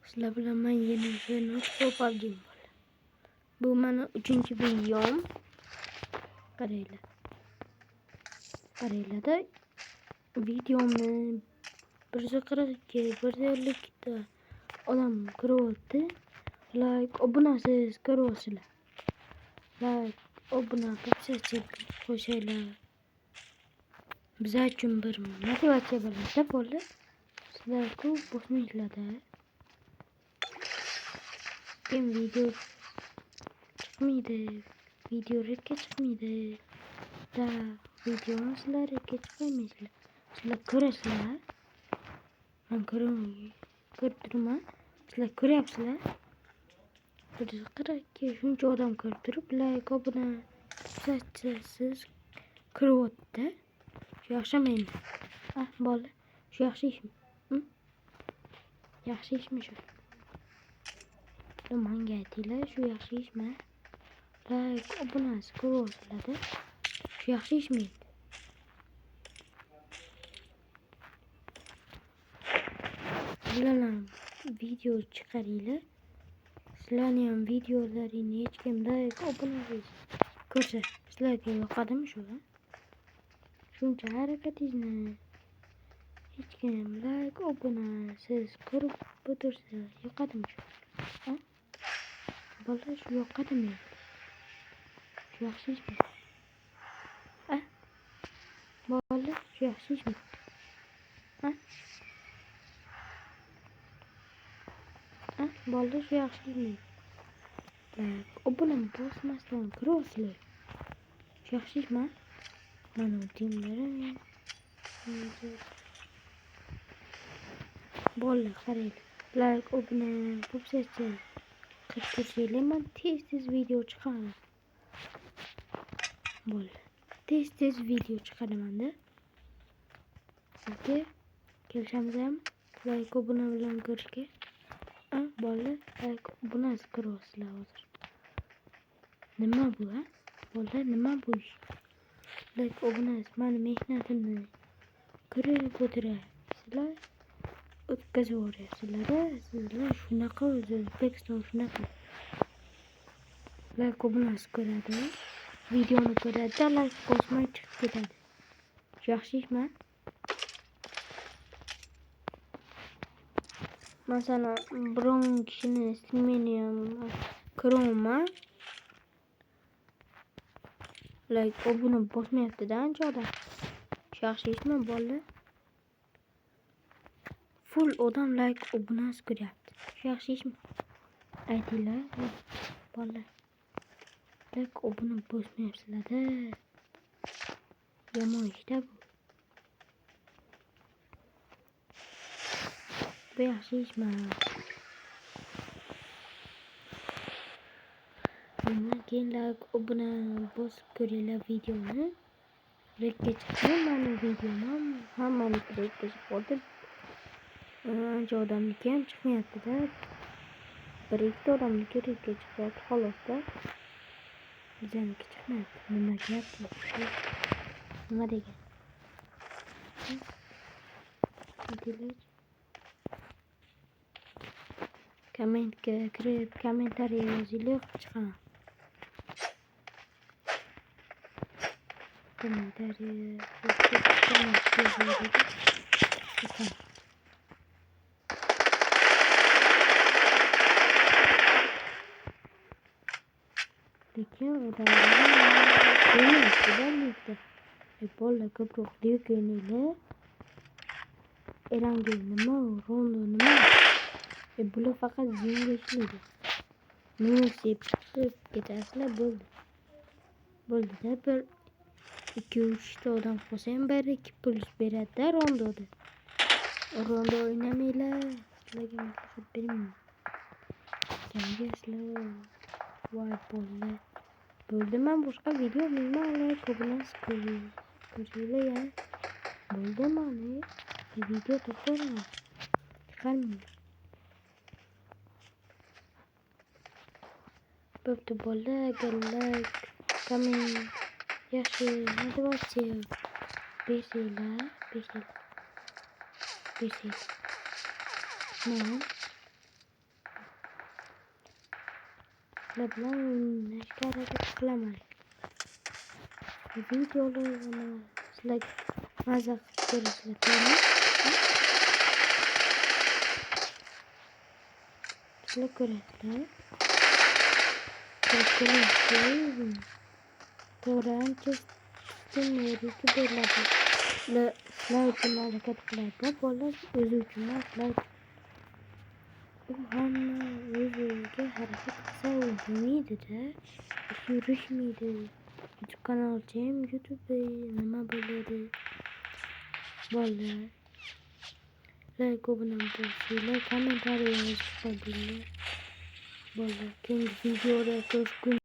Sizlar bilan men yeni PUBG bo'ldi. Bu meni 3-videom. Qaranglar. Qaranglarda videomni 142, 152 ta odam ko'ryapti. Like, obunasiz ko'ryapsizlar. Like, obuna qo'shinglar. Bizlar uchun bir motivatsiya bo'ladi, bo'ldi. Sizlar ko'p bosmaysizlar-da. Video çıkmaydı. Video rekka çıkmaydı. Da videomu sizlar rekka çıkmaymısınlar. Sizlar ko'rasizlar. Ben ko'rib turman. Sizlar ko'ryapsizlar. Bir shuncha odam ko'rib turib, like, obuna siz ko'ryapti. Shu yaxshimaymi? Ah, bola. Shu yaxshi ishmi? Yaxshi ishmi shu? Menga aytinglar, shu yaxshi ishmi? Like, obunasi ko'ryapsizlar-da. Shu yaxshi ishmi? Sizlar ham video chiqaringlar. Sizlarning ham videolaringizni hech kim like, obunasiz ko'rsa, sizlarga yoqadimi shu? Shuncha harakatingizni hech kim like, obunasiz ko'rib o'tirsa, yoqadimi shu? Ha? Bola, shu yoqadimi? Shu yaxshi ishmi? Ha? Bola, shu yaxshi ishmi? Ha? Ha? Bola, shu yaxshi ishmi? Like, obunani bosmasdan ko'ryapsizlar. Shu yaxshi ishmi? Mana timlarim. Bola, qaranglar. Like, obuna bo'psiz. Qilib men tez video chiqaraman. Bola. Tez video chiqaraman-da. Sizga kelishamiz-mi? Like, obuna bilan ko'rishga. Ha, bola, like, obunasiz ko'ryapsizlar hozir. Nima bu, ha? Bola, nima bu ish? Like, obunasiz meni mehnatimni ko'rib o'tirasizlar. O'tkazib yuboryapsizlar-da. Sizlar shunaqa o'zi, O'zbekiston shunaqa. Like, obunasiz ko'radi. Videoni ko'radi, like bosmay chiqib ketadi. Shu yaxshi ishmi? Masalan, biron kishini streamini ham ko'raman. Like, obuna bosmayapti-da ancha odam. Shu yaxshi ishmi, bola? Full odam like, obunasiz ko'ryapti. Shu yaxshi ishmi? Aytinglar, bola. Like, obuna bosmayapsizlar-da. Yomon ish-da bu. Bu yaxshi ishmi? Keyin like, obuna bosib ko'ringlar videoni. Rekka chiqdi meni videom, hammaniki rekka chiqdi. Ancha odamniki ham chiqmayapti-da. Bir-ikkita odamniki rekka chiqyapti, xolos-da. Bizaniki chiqmayapti. Nima gap bu? Nima degan? Aytinglar. Kommentga kirib, kommentariy yozinglar, chiqaman. Kommentariy chiqaman. Lekin odamlar bola ko'proq lekinlar erangi nima, rondo nima? Bular faqat zinga ishlaydi. Minusib chiqib ketasizlar, bo'ldi. Bo'ldi-da, bir 2-3 ta odam qolsa ham bari 2 pul beradi-da rondoda. Rondo o'ynamanglar, sizlarga maslahat bermayman. Sizlar voy bola. Bo'ldi, men boshqa video olmayman, ko'pincha ko'ringlar ya. Bo'ldi, mana video to'xtating. Chiqarmang. Bo'pti, bola, agar like, comment, yaxshi motivatsiya bersanglar. sizlar bilan o'ynashga harakat qilaman. Videolarni sizlarga maza qilib ko'rsataman. Sizlar ko'rasizlar. To'g'ri, ancha sistemlariki bo'ladi. Sizlar uchun harakat qiladi. Bola o'zi uchun emas. U hamma o'ziga harakat qilsa o'ynamaydi-da. Yurishmaydi. YouTube kanalchim, YouTube nima bo'ladi? Bolalar. Like obuna bo'lsanglar, kommentariy yozib qo'yinglar. Bolalar, keyingi videoda ko'rishguncha